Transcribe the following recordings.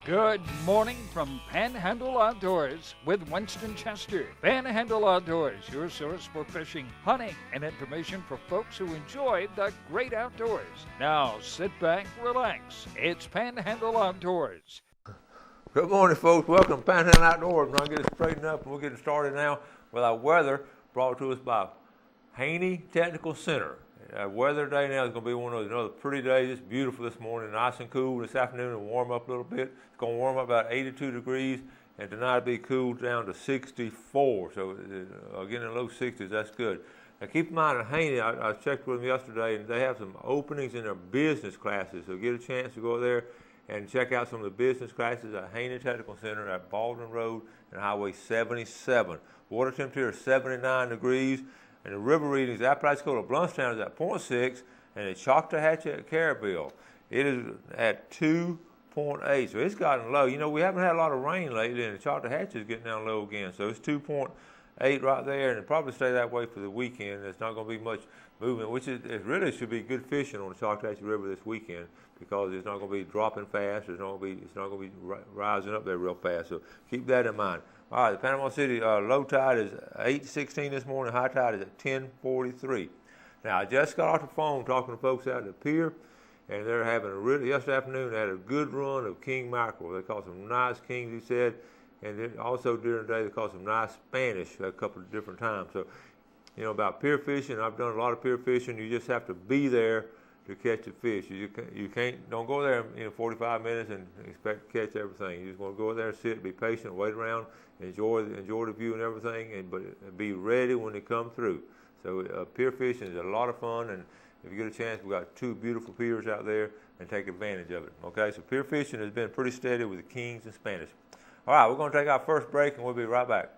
Good morning from Panhandle Outdoors with Winston Chester. Panhandle Outdoors, your source for fishing, hunting, and information for folks who enjoy the great outdoors. Now sit back, relax. It's Panhandle Outdoors. Good morning, folks. Welcome to Panhandle Outdoors. We're going to get it straightened up, and we're getting started now with our weather brought to us by Haney Technical Center. Weather today now is going to be one of those another pretty days. It's beautiful this morning, nice and cool. This afternoon it'll warm up a little bit. It's going to warm up about 82 degrees, and tonight it'll be cooled down to 64. So again, in the low 60s, that's good. Now keep in mind at Haney, I checked with them yesterday, and they have some openings in their business classes. So get a chance to go there and check out some of the business classes at Haney Technical Center at Baldwin Road and Highway 77. Water temperature is 79 degrees. And the river readings, the Apalachicola Bluntstown is at 0.6, and the Choctawhatchee at Carabelle, it is at 2.8. So it's gotten low. You know, we haven't had a lot of rain lately, and the Choctawhatchee is getting down low again. So it's 2.8 right there, and it'll probably stay that way for the weekend. There's not going to be much movement, which it really should be good fishing on the Choctawhatchee River this weekend because it's not going to be dropping fast. It's not going to be rising up there real fast. So keep that in mind. All right, the Panama City low tide is 8:16 this morning. High tide is at 10:43. Now, I just got off the phone talking to folks out at the pier, and they're having yesterday afternoon, they had a good run of king mackerel. They caught some nice kings, he said, and then also during the day they caught some nice Spanish a couple of different times. So, you know, about pier fishing, I've done a lot of pier fishing. You just have to be there to catch the fish. Don't go there in 45 minutes and expect to catch everything. You just want to go there, sit, be patient, wait around, enjoy the view and everything, but be ready when they come through. So pier fishing is a lot of fun, and if you get a chance, we've got two beautiful piers out there, and take advantage of it. Okay, so pier fishing has been pretty steady with the kings and Spanish. All right, we're going to take our first break, and we'll be right back.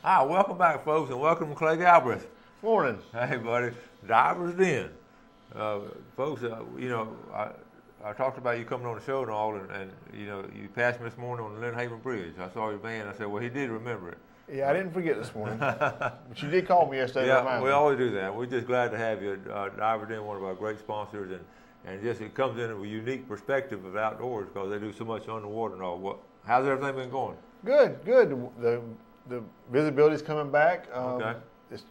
Hi, welcome back, folks, and welcome to Clay Galbraith. Morning. Hey, buddy. Divers Den. Folks, you know, I talked about you coming on the show and all, and you know, you passed me this morning on the Lynn Haven Bridge. I saw your van. I said, well, he did remember it. Yeah, I didn't forget this morning. But you did call me yesterday. Yeah, we always do that. We're just glad to have you. Diver Den, one of our great sponsors, and just it comes in with a unique perspective of outdoors because they do so much underwater and all. How's everything been going? Good. The visibility's coming back. Okay. It's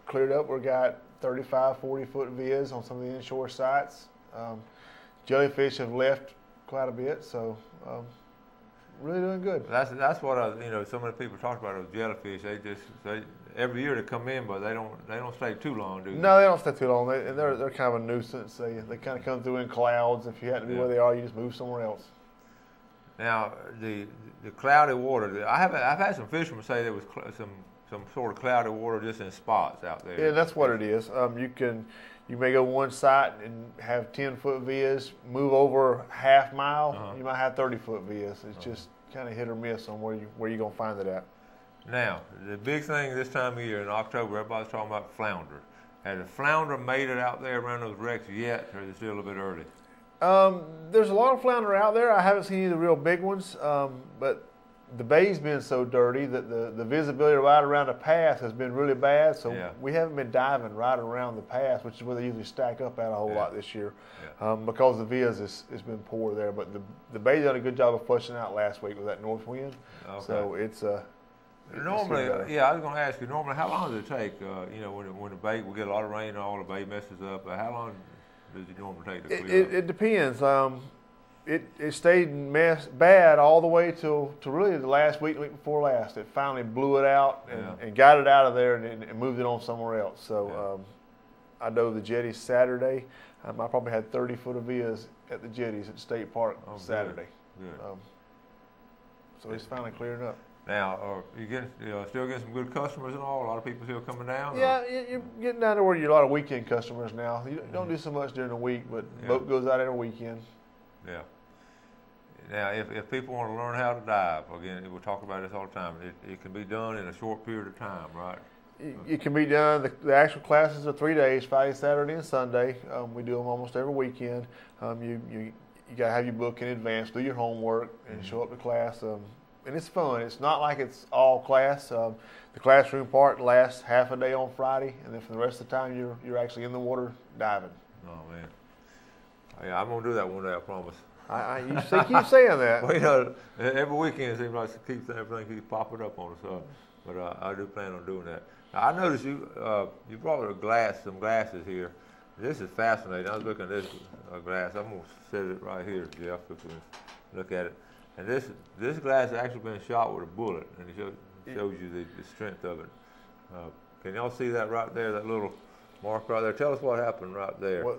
cleared up. We've got 35, 40-foot viz on some of the inshore sites. Jellyfish have left quite a bit, so really doing good. That's what so many people talk about those jellyfish. They every year they come in, but they don't stay too long, do they? No, they don't stay too long. They're kind of a nuisance. They kind of come through in clouds. If you happen to be where they are, you just move somewhere else. Now, the cloudy water, I've had some fishermen say there was some sort of cloudy water just in spots out there. Yeah, that's what it is. You may go one site and have 10-foot viz, move over half mile, you might have 30-foot viz. It's just kind of hit or miss on where you're going to find it at. Now, the big thing this time of year in October, everybody's talking about flounder. Has the flounder made it out there around those wrecks yet, or is it still a little bit early? There's a lot of flounder out there. I haven't seen any of the real big ones, but the bay's been so dirty that the visibility right around the pass has been really bad, so we haven't been diving right around the pass, which is where they usually stack up at a whole lot this year, because the viz has been poor there. But the bay done a good job of flushing out last week with that north wind, so it's normally, I was going to ask you, normally how long does it take, when the bay, we get a lot of rain and all, the bay messes up, how long does it normally take to clear up? It depends. It stayed bad all the way till really the last week before last. It finally blew it out and got it out of there and moved it on somewhere else. So I dove the jetties Saturday. I probably had 30 foot of viz at the jetties at State Park Saturday. Good. So it's finally clearing up. Now, still getting some good customers and all? A lot of people still coming down? Yeah, you're getting down to where you're a lot of weekend customers now. You don't do so much during the week, but boat goes out every weekend. Yeah. Now, if people want to learn how to dive, again, we talk about this all the time, it can be done in a short period of time, right? It can be done. The actual classes are 3 days, Friday, Saturday, and Sunday. We do them almost every weekend. You got to have your book in advance, do your homework, and show up to class. And it's fun. It's not like it's all class. The classroom part lasts half a day on Friday, and then for the rest of the time, you're actually in the water diving. Oh man. Yeah, I'm gonna do that one day. I promise. You keep saying that. Well, you know, every weekend it seems like everything keeps popping up on us. But I do plan on doing that. Now, I noticed you brought some glasses here. This is fascinating. I was looking at this glass. I'm gonna set it right here, Jeff, if we look at it. And this glass has actually been shot with a bullet, and it shows you the strength of it. Can y'all see that right there? That little mark right there. Tell us what happened right there. Well,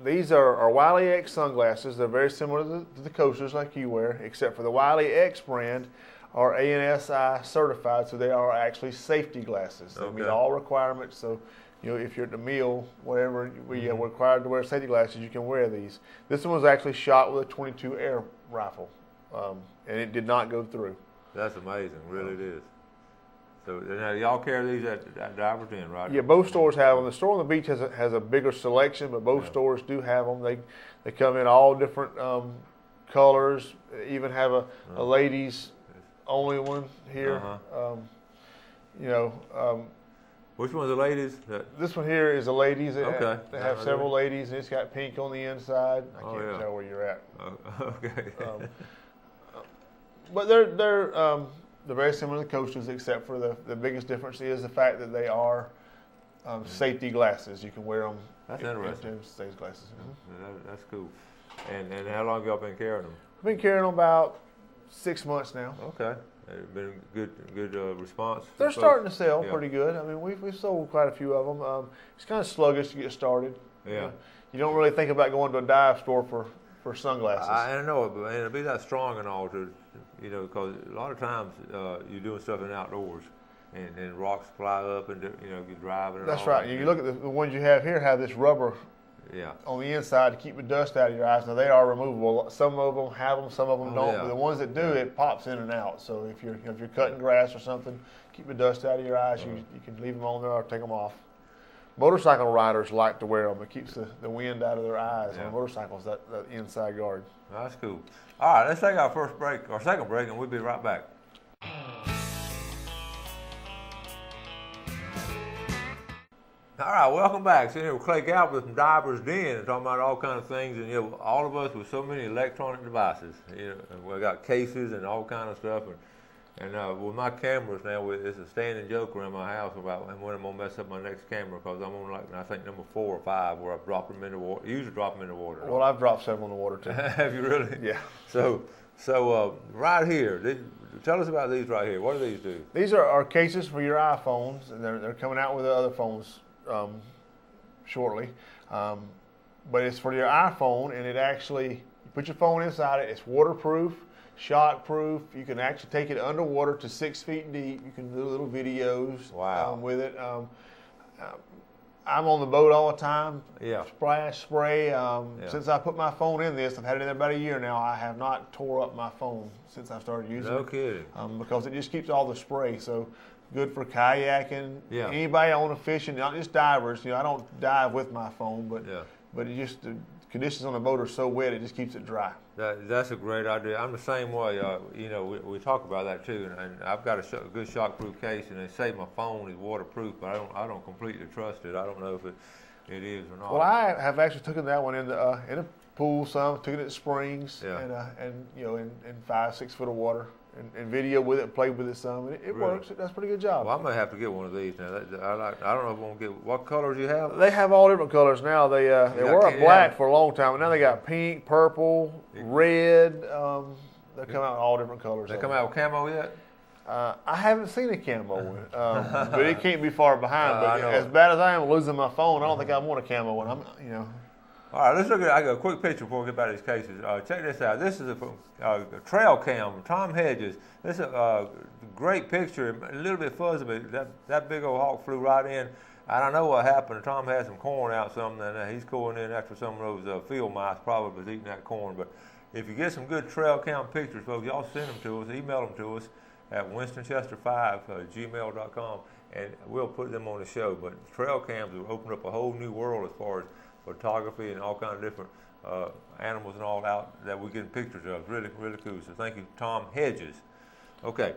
these are Wiley X sunglasses. They're very similar to the coasters like you wear, except for the Wiley X brand are ANSI certified, so they are actually safety glasses. They meet all requirements. So, you know, if you're at the meal, whatever, we are required to wear safety glasses, you can wear these. This one was actually shot with a .22 air rifle, and it did not go through. That's amazing, really it is. So now y'all carry these at Divers Inn, right? Yeah, both stores have them. The store on the beach has a bigger selection, but both stores do have them. They come in all different colors. Even have a ladies only one here. You know. Which one's the ladies? This one here is the ladies. They have several really? ladies, and it's got pink on the inside. I can't tell where you're at. Okay. But they're very similar to the coasters, except for the biggest difference is the fact that they are safety glasses. You can wear them. That's interesting. Safety glasses. That's cool. And how long have y'all been carrying them? I've been carrying them about 6 months now. Okay. Been good response. They're starting to sell pretty good. I mean, we've sold quite a few of them. It's kind of sluggish to get started. Yeah. You don't really think about going to a dive store for sunglasses. I know it, but to be that strong and all, you know, because a lot of times you're doing stuff in outdoors, and rocks fly up, and you know, you're driving. And That's right. You look at the ones you have here have this rubber. On the inside to keep the dust out of your eyes. Now they are removable. Some of them have them, some of them don't. But the ones that do, it pops in and out. So if you're cutting grass or something, keep the dust out of your eyes. You can leave them on there or take them off. Motorcycle riders like to wear them. It keeps the wind out of their eyes on motorcycles. That inside guard. That's cool. All right, let's take our second break, and we'll be right back. All right, welcome back. So, we're Clay Galbraith from Divers Den and talking about all kinds of things. And, all of us with so many electronic devices. And we got cases and all kind of stuff. And with my cameras now, it's a standing joke around my house about when I'm going to mess up my next camera because I'm on, I think, number 4 or 5 where I've dropped them in the water. Usually drop them in the water. Well, I've dropped several in the water, too. Have you really? Yeah. So right here, tell us about these right here. What do these do? These are cases for your iPhones, and they're coming out with the other phones shortly, but it's for your iPhone, and it actually, you put your phone inside it. It's waterproof, shockproof. You can actually take it underwater to 6 feet deep. You can do little videos with it. I'm on the boat all the time. Splash, spray. Since I put my phone in this, I've had it in there about a year now. I have not tore up my phone since I started using it. No kidding. Because it just keeps all the spray. So good for kayaking. Anybody on a fishing, not just divers. I don't dive with my phone, but it just the conditions on the boat are so wet, it just keeps it dry. That's a great idea. I'm the same way. We talk about that too, and I've got a good shockproof case, and they say my phone is waterproof, but I don't completely trust it. I don't know if it is or not. Well, I have actually taken that one in a pool some, took it at Springs, and in 5-6 foot of water. And video with it, and played with it some. It works. It does a pretty good job. Well, I may have to get one of these now. I don't know if I'm gonna get. What colors you have? They have all different colors now. They were black for a long time, and now they got pink, purple, red. They come out in all different colors. They come out with camo yet? I haven't seen a camo one, but it can't be far behind. But as bad as I am losing my phone, I don't think I want a camo one. All right, let's look at. I got a quick picture before we get back to these cases. Check this out. This is a trail cam from Tom Hedges. This is a great picture. A little bit fuzzy, but that big old hawk flew right in. And I know what happened. Tom had some corn out, and he's going in after some of those field mice probably was eating that corn. But if you get some good trail cam pictures, folks, y'all send them to us, email them to us at winstonchester5@gmail.com, and we'll put them on the show. But trail cams will open up a whole new world as far as photography and all kinds of different animals and all out that we're getting pictures of. Really, really cool. So thank you, Tom Hedges. Okay,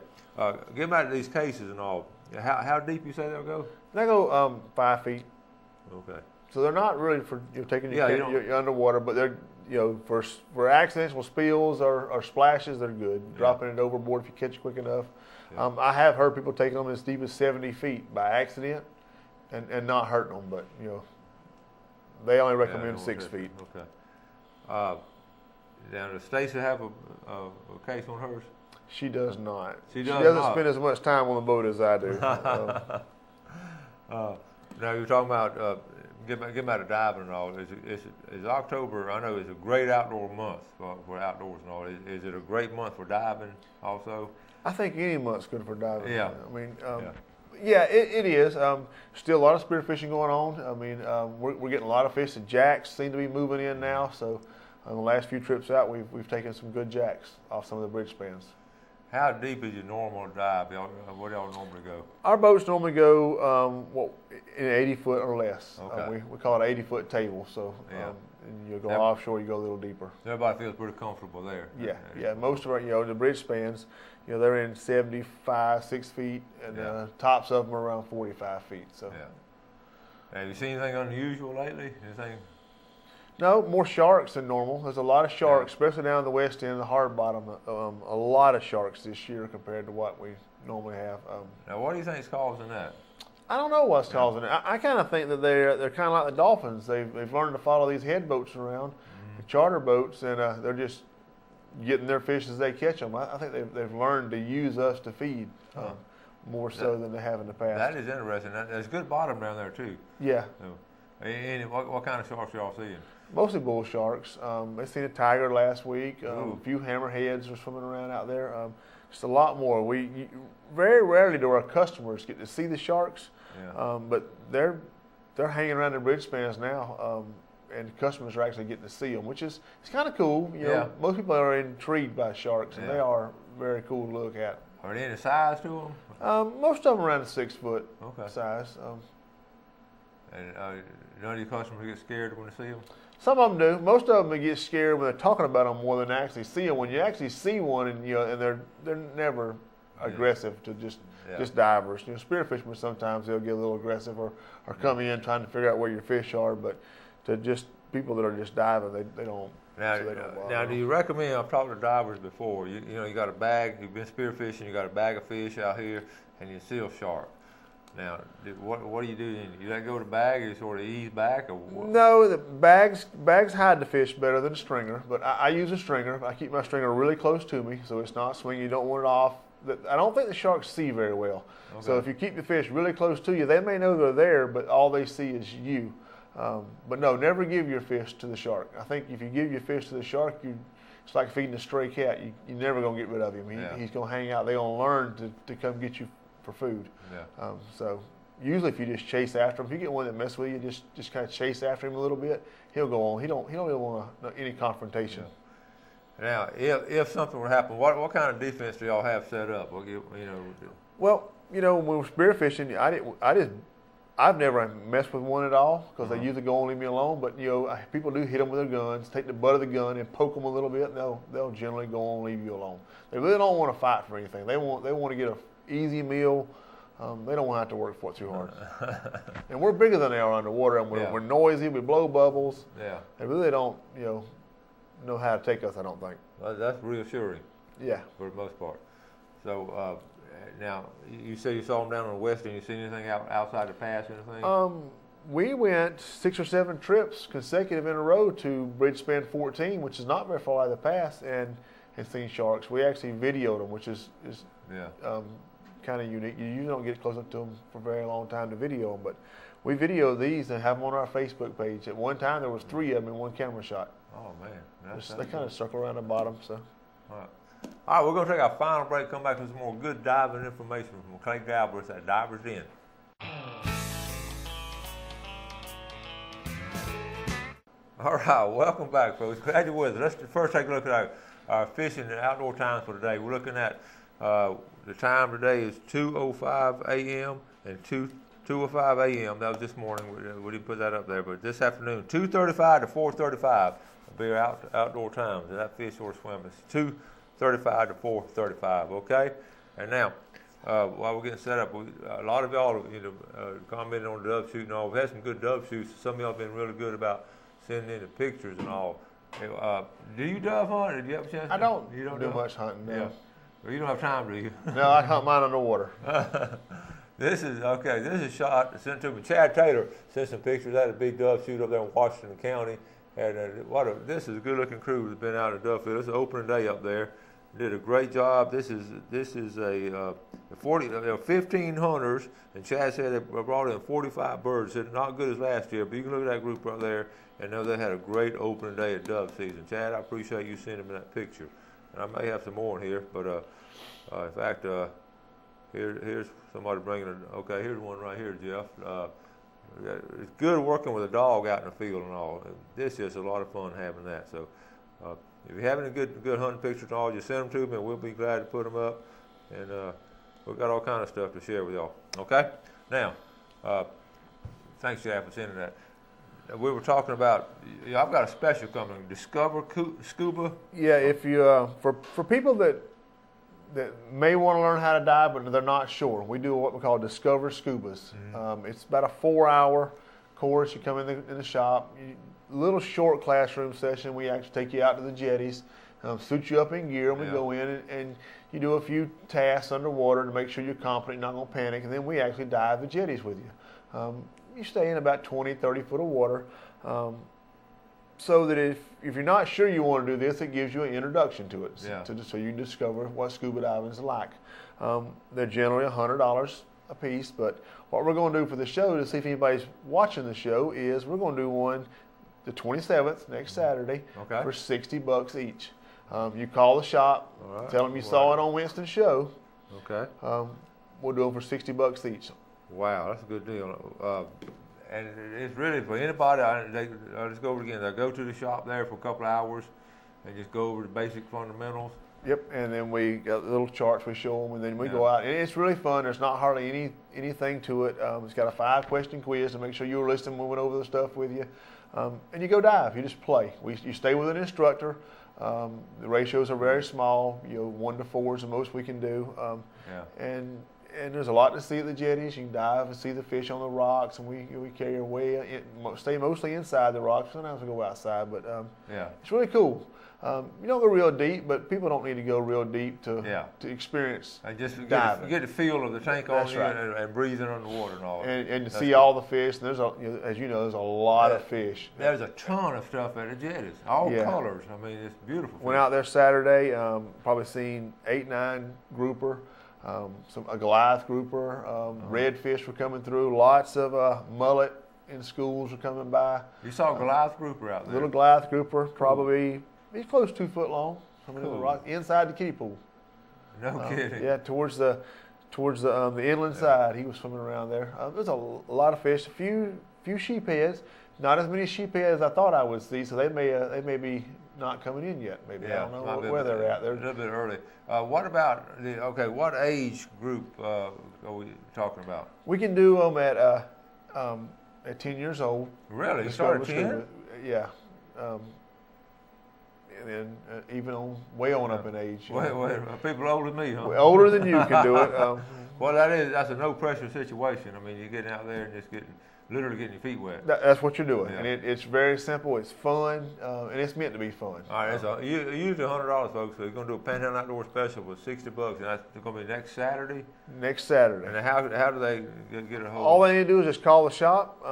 get back to these cases and all. How deep you say they'll go? They go 5 feet. Okay. So they're not really for taking your underwater, but they're for accidental spills or splashes, they're good. Yeah. Dropping it overboard if you catch it quick enough. Yeah. I have heard people taking them as deep as 70 feet by accident and not hurting them, but they only recommend 6 feet. Okay. Now, does Stacy have a case on hers? She does not. She doesn't spend as much time on the boat as I do. Now you're talking about getting back to diving and all. Is October? I know it's a great outdoor month for outdoors and all. Is it a great month for diving also? I think any month's good for diving. Yeah. I mean, it is. Still a lot of spearfishing going on. I mean, we're getting a lot of fish. The jacks seem to be moving in now. So on the last few trips out, we've taken some good jacks off some of the bridge spans. How deep is your normal dive? Where do y'all normally go? Our boats normally go in 80 foot or less. Okay. We call it 80-foot table. So and you go offshore, you go a little deeper. Everybody feels pretty comfortable there. Yeah. Most of our, the bridge spans, they're in 75, 6 feet, and tops of them are around 45 feet. So. Yeah. Have you seen anything unusual lately? Anything? No, more sharks than normal. There's a lot of sharks, especially down the west end, the hard bottom. A lot of sharks this year compared to what we normally have. Now, what do you think is causing that? I don't know what's causing it. I kind of think that they're kind of like the dolphins. They've learned to follow these head boats around, the charter boats, and they're just getting their fish as they catch them. I think they've learned to use us to feed more so than they have in the past. That is interesting. There's good bottom down there too. Yeah. And what kind of sharks are y'all seeing? Mostly bull sharks. They seen a tiger last week. A few hammerheads were swimming around out there. Just a lot more. Very rarely do our customers get to see the sharks, but they're hanging around the bridge spans now, and customers are actually getting to see them, which is kind of cool. Most people are intrigued by sharks, and they are very cool to look at. Are there any size to them? Most of them around the 6 foot size. And none of your customers get scared when they see them? Some of them do. Most of them get scared when they're talking about them more than actually see them. When you actually see one, and and they're never aggressive to just divers. Spearfishermen sometimes they'll get a little aggressive or come in trying to figure out where your fish are, but to just people that are just diving, they don't. Now, do you recommend? I've talked to divers before. You got a bag. You've been spearfishing. You got a bag of fish out here, and you see a shark. Now, what do you do then? You let go of the bag, or you sort of ease back, or what? No, the bags hide the fish better than a stringer, but I use a stringer. I keep my stringer really close to me, so it's not swinging. You don't want it off. I don't think the sharks see very well. Okay. So if you keep the fish really close to you, they may know they're there, but all they see is you. But no, never give your fish to the shark. I think if you give your fish to the shark, it's like feeding a stray cat. You're never going to get rid of him. He's going to hang out. They're going to learn to come get you for food. So usually if you just chase after him, if you get one that messes with you, just kind of chase after him a little bit, he'll go on. He don't really want any confrontation. Now, if something were to happen, what kind of defense do y'all have set up? Well, when we're spearfishing, I've never messed with one at all because they usually go and leave me alone. But people do hit them with their guns, take the butt of the gun and poke them a little bit, and they'll generally go on and leave you alone. They really don't want to fight for anything. They want to get an easy meal. They don't want to have to work for it too hard. And we're bigger than they are underwater, and we're noisy. We blow bubbles. Yeah. They really don't know how to take us, I don't think. Well, that's reassuring. Yeah. For the most part. So. Now, you say you saw them down on the west end. You seen anything outside the pass or anything? We went 6 or 7 trips consecutive in a row to Bridge Span 14, which is not very far out of the pass, and seen sharks. We actually videoed them, which is kind of unique. You usually don't get close up to them for a very long time to video them, but we videoed these and have them on our Facebook page. At one time, there was 3 of them in one camera shot. Oh, man. They kind of circle around the bottom. So. All right, we're going to take our final break, come back with some more good diving information from Clay Galbraith at Divers Den. All right, welcome back, folks. Glad you're with us. Let's first take a look at our fishing and outdoor times for today. We're looking at the time today is 2:05 a.m. and 2:05 a.m. That was this morning. We didn't put that up there, but this afternoon, 2:35 to 4:35 will be our outdoor times. That fish or swim is 2:35 to 4:35, okay? And now, while we're getting set up, a lot of y'all commented on the dove shoot and all. We've had some good dove shoots. Some of y'all have been really good about sending in the pictures and all. Do you dove hunt? Or do you have a chance? I don't. You don't do much hunting. No. Yeah. Well, you don't have time, do you? No, I hunt mine underwater. This is a shot sent to me. Chad Taylor sent some pictures. I had a big dove shoot up there in Washington County. And this is a good-looking crew that's been out of dove field. It's an opening day up there. Did a great job. This is a 15 hunters, and Chad said they brought in 45 birds. Said not good as last year, but you can look at that group right there and know they had a great opening day at dove season. Chad, I appreciate you sending me that picture. And I may have some more in here, but in fact, here's somebody bringing it. Okay, here's one right here, Jeff. It's good working with a dog out in the field and all. This is a lot of fun having that. So if you have any good hunting pictures and all, just send them to me, and we'll be glad to put them up. And we've got all kind of stuff to share with y'all. Okay? Now, thanks, Jeff, for sending that. We were talking about, I've got a special coming, Discover Scuba. Yeah, if you for people that may want to learn how to dive, but they're not sure, we do what we call Discover Scubas. Mm-hmm. It's about a 4-hour course. You come in the shop, little short classroom session. We actually take you out to the jetties, suit you up in gear, and we go in and you do a few tasks underwater to make sure you're confident, you're not going to panic, and then we actually dive the jetties with you. You stay in about 20, 30 foot of water, so that if you're not sure you want to do this, it gives you an introduction to it, so you can discover what scuba diving is like. They're generally $100 a piece, but what we're going to do for the show, to see if anybody's watching the show, is we're going to do one the 27th, next Saturday, for $60 each. You call the shop, tell them you saw it on Winston's show. Okay. We'll do them for $60 each. Wow, that's a good deal. And it's really for anybody. I'll just go over it again. They go to the shop there for a couple of hours and just go over the basic fundamentals. Yep, and then we got little charts we show them, and then we go out. And it's really fun. There's not hardly anything to it. It's got a 5-question quiz to make sure you're listening when we went over the stuff with you. And you go dive. You just play. You stay with an instructor. The ratios are very small. 1 to 4 is the most we can do. And there's a lot to see at the jetties. You can dive and see the fish on the rocks, and we carry our way stay mostly inside the rocks. Sometimes we go outside, but it's really cool. You don't go real deep, but people don't need to go real deep to experience and just diving. Get the feel of the tank on you and breathing underwater and all. And to see all the fish. And there's as you know, there's a lot of fish. There's a ton of stuff at the jetties, all colors. I mean, it's beautiful. Went out there Saturday, probably seen 8-9 grouper. A Goliath grouper, redfish were coming through. Lots of mullet in schools were coming by. You saw a Goliath grouper out there? Little Goliath grouper, probably he's close to 2 foot long. Coming in the rock inside the kiddie pool. No kidding. Yeah, towards the inland side, he was swimming around there. There's a lot of fish, a few sheepheads. Not as many sheepheads as I thought I would see. So they may be not coming in yet. Maybe I don't know where they're at. They're a little bit early. What about what age group are we talking about? We can do them at 10 years old. Really? You start at 10? Yeah. And then even way on up in age. Wait, people older than me, huh? Well, older than you can do it. Well, that's a no pressure situation. I mean, you're getting out there and just literally getting your feet wet. That's what you're doing, and it's very simple. It's fun, and it's meant to be fun. All right, so usually $100, folks. So you're going to do a Panhandle Outdoor Special with $60, and that's going to be next Saturday. Next Saturday. And how do they get a hold? All they need to do is just call the shop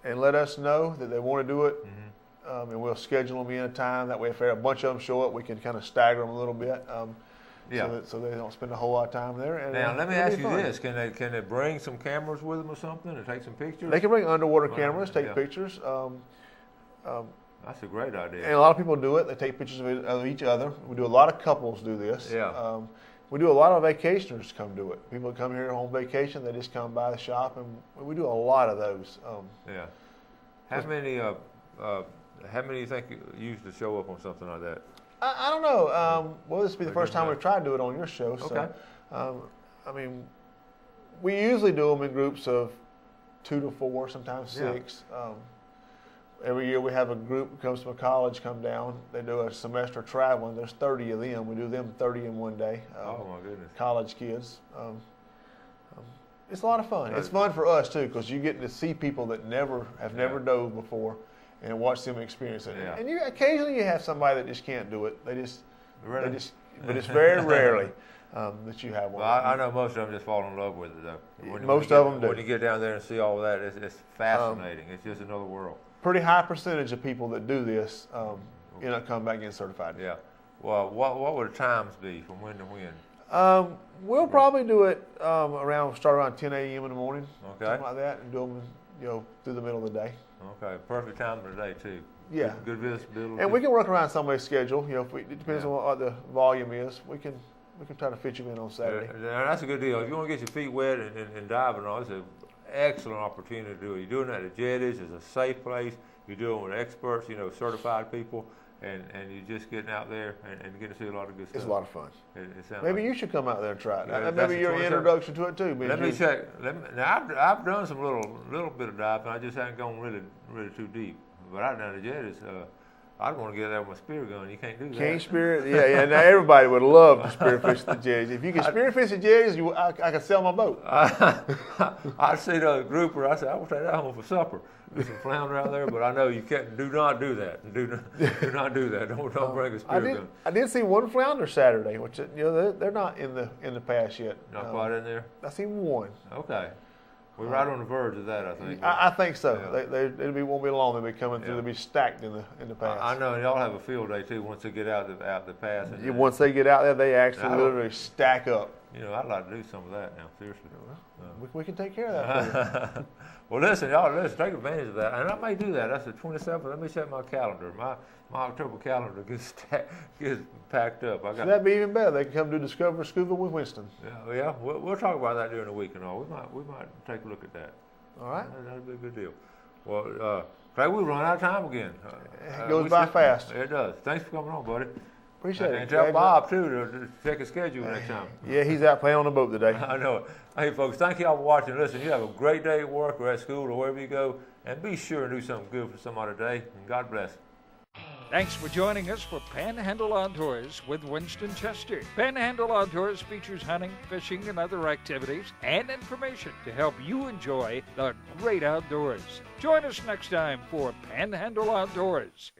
and let us know that they want to do it, and we'll schedule them in a time. That way, if a bunch of them show up, we can kind of stagger them a little bit. So they don't spend a whole lot of time there. And now, let me ask you this: Can they bring some cameras with them or something and take some pictures? They can bring underwater cameras, take pictures. That's a great idea. And a lot of people do it. They take pictures of each other. We do a lot of couples do this. We do a lot of vacationers come do it. People that come here on vacation, they just come by the shop, and we do a lot of those. How many do you think usually show up on something like that? I don't know. Well, this will be the first time we've tried to do it on your show. So, I mean, we usually do them in groups of 2 to 4, sometimes 6. Every year we have a group that comes from a college come down. They do a semester traveling. There's 30 of them. We do them 30 in one day. Oh, my goodness. College kids. It's a lot of fun. It's fun for us too, because you're getting to see people that have never dove before, and watch them experience it. Yeah. And occasionally you have somebody that just can't do it. They just, but it's very rarely that you have one. Well, I know most of them just fall in love with it though. Most of them do. When you get down there and see all of that, it's fascinating. It's just another world. Pretty high percentage of people that do this end up coming back getting certified. Yeah. Well, what would the times be from when to when? We'll probably do it start around 10 a.m. in the morning, Okay. something like that, and do them, through the middle of the day. Okay, perfect time of the day too. Yeah. Good visibility. And we can work around somebody's schedule. It depends on what the volume is. We can try to fit you in on Saturday. That's a good deal. If you want to get your feet wet and diving and all, it's an excellent opportunity to do it. You're doing that at Jetties. It's a safe place. You're doing it with experts, certified people. And you're just getting out there and getting to see a lot of good stuff. It's a lot of fun. It Maybe like you should come out there and try it. Yeah, Maybe your introduction to it too. Let me check. Now I've done some little bit of diving. I just haven't gone really too deep. But I've done the Jetties. I want to get there with my spear gun. You can't do that. Can't spear? Yeah. Now everybody would love to spearfish the jetties. If you can spearfish the jetties, I can sell my boat. I see the grouper. I said I will take that home for supper. There's some flounder out there, but I know you can't. Do not do that. Do not do that. Don't bring a spear gun. I did see one flounder Saturday, which they're not in the pass yet. Not quite in there. I seen one. Okay. We're right on the verge of that, I think. I think so. Yeah. It won't be long. They'll be coming through. They'll be stacked in the pass. I know, and y'all have a field day too once they get out the pass. Once they get out there, they actually literally stack up. I'd like to do some of that now. Seriously. We can take care of that for you. Well, listen, y'all, let's take advantage of that, and I may do that. That's the 27th. Let me check my calendar. My October calendar gets packed up. So that'd be even better. They can come do Discover Scuba with Winston. Yeah. We'll talk about that during the week and all. We might take a look at that. All right. That'd be a good deal. Well, Craig, we run out of time again. It goes by fast. It does. Thanks for coming on, buddy. Appreciate it. And tell Bob too to check his schedule next time. Yeah, he's out playing on the boat today. I know it. Hey, folks, thank you all for watching. Listen, you have a great day at work or at school or wherever you go, and be sure and do something good for somebody today. And God bless. Thanks for joining us for Panhandle Outdoors with Winston Chester. Panhandle Outdoors features hunting, fishing, and other activities and information to help you enjoy the great outdoors. Join us next time for Panhandle Outdoors.